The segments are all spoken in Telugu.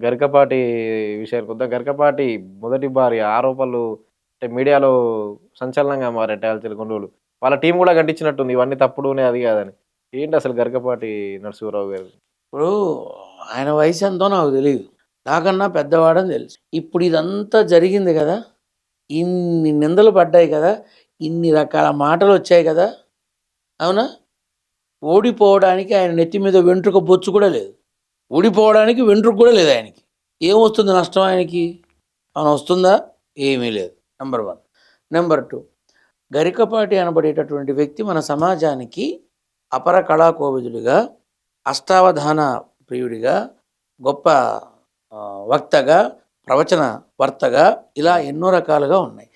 గరికపాటి విషయానికొద్దాం. గరికపాటి మొదటి భార్య ఆరోపణలు అంటే మీడియాలో సంచలనంగా మారాయి యాక్చువల్లీ కొన్ని రోజులు. వాళ్ళ టీమ్ గూడా ఖండించినట్టుంది. ఇవన్నీ తప్పుడునే అది గాదని. ఏంటసలు గరికపాటి నరసింహారావు గారు? ఇప్పుడు ఆయన వయసు ఎంతో నాకు తెలియదు. నాకన్నా పెద్దవాడని తెలుసు. ఇప్పుడు ఇదంతా జరిగింది కదా! ఇన్ని నిందలు పడ్డాయి కదా! ఇన్ని రకాల మాటలు వచ్చాయి కదా! అవునా? ఓడిపోవడానికి ఆయన నెత్తి మీద వెంట్రుక బొచ్చు కూడా లేదు. ఓడిపోవడానికి వెంట్రుక కూడా లేదు ఆయనకి. ఏమొస్తుంది నష్టం ఆయనకి? అవునా వస్తుందా? ఏమీ లేదు. నెంబర్ 1. నెంబర్ 2, గరికపాటి అనబడేటటువంటి వ్యక్తి మన సమాజానికి అపర కళాకోవిదుడిగా, అష్టావధాన ప్రియుడిగా, గొప్ప వక్తగా, ప్రవచన వర్తగా ఇలా ఎన్నో రకాలుగా ఉన్నాయి.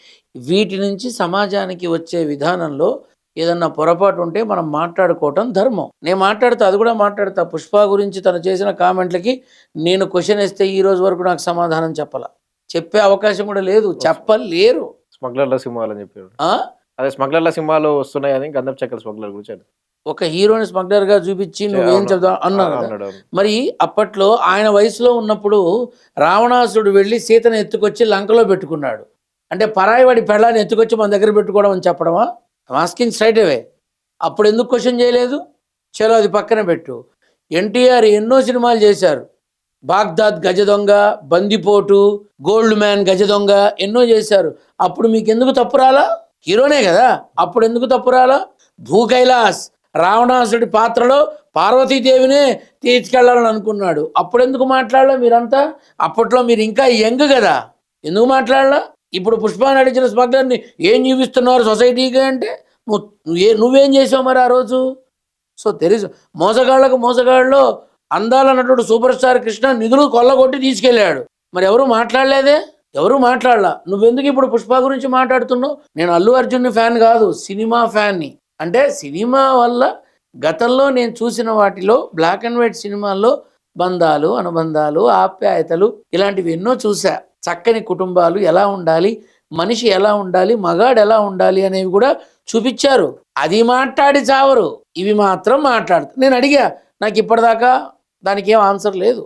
వీటి నుంచి సమాజానికి వచ్చే విధానంలో ఏదన్నా పొరపాటు ఉంటే మనం మాట్లాడుకోవటం ధర్మం. నేను మాట్లాడుతా, అది కూడా మాట్లాడతా. పుష్ప గురించి తను చేసిన కామెంట్లకి నేను క్వశ్చన్ ఇస్తే ఈ రోజు వరకు నాకు సమాధానం చెప్పే అవకాశం కూడా లేదు, చెప్పలేరు. స్మగ్లర్ల సినిమాలు అని చెప్పారు. అదే స్మగ్లర్ల సినిమాలు వస్తున్నాయని గంధపు చెక్కల స్మగ్లర్ గురించి ఒక హీరోని స్మగ్లర్గా చూపించి నువ్వేం చెప్తావు అన్నారు. మరి అప్పట్లో ఆయన వయసులో ఉన్నప్పుడు రావణాసుడు వెళ్ళి సీతను ఎత్తుకొచ్చి లంకలో పెట్టుకున్నాడు. అంటే పరాయివాడి పెళ్ళాన్ని ఎత్తుకొచ్చి మన దగ్గర పెట్టుకోవడం అని చెప్పడమా? మాస్కింగ్ స్ట్రైట్ అవే. అప్పుడు ఎందుకు క్వశ్చన్ చేయలేదు? చలో అది పక్కన పెట్టు. ఎన్టీఆర్ ఎన్నో సినిమాలు చేశారు. బాగ్దాద్ గజ దొంగ, బందిపోటు, గోల్డ్ మ్యాన్ గజ దొంగ ఎన్నో చేశారు. అప్పుడు మీకు ఎందుకు తప్పు రాలా? హీరోనే కదా, అప్పుడు ఎందుకు తప్పు రాలా? భూ కైలాస్ రావణాసుడి పాత్రలో పార్వతీదేవినే తీసుకెళ్లాలని అనుకున్నాడు. అప్పుడెందుకు మాట్లాడలా మీరంతా? అప్పట్లో మీరు ఇంకా యంగ్ కదా, ఎందుకు మాట్లాడలా? ఇప్పుడు పుష్ప నడిచిన స్మగ్లర్ని ఏం చూపిస్తున్నారు సొసైటీకి అంటే నువ్వేం చేసావు మరి ఆ రోజు? సో తెలీదు. మోసగాళ్ళలో అందాల నటుడు సూపర్ స్టార్ కృష్ణ నిధులు కొల్లగొట్టి తీసుకెళ్ళాడు. మరి ఎవరు మాట్లాడలేదే, ఎవరు మాట్లాడలా. నువ్వెందుకు ఇప్పుడు పుష్ప గురించి మాట్లాడుతున్నావు? నేను అల్లు అర్జున్ ఫ్యాన్ కాదు, సినిమా ఫ్యాన్ని. అంటే సినిమా వల్ల గతంలో నేను చూసిన వాటిలో బ్లాక్ అండ్ వైట్ సినిమాల్లో బంధాలు, అనుబంధాలు, ఆప్యాయతలు ఇలాంటివి ఎన్నో చూసా. చక్కని కుటుంబాలు ఎలా ఉండాలి, మనిషి ఎలా ఉండాలి, మగాడు ఎలా ఉండాలి అనేవి కూడా చూపించారు. అది మాట్లాడి చావరు, ఇవి మాత్రం మాట్లాడుతారు. నేను అడిగా, నాకు ఇప్పటిదాకా దానికి ఏం ఆన్సర్ లేదు.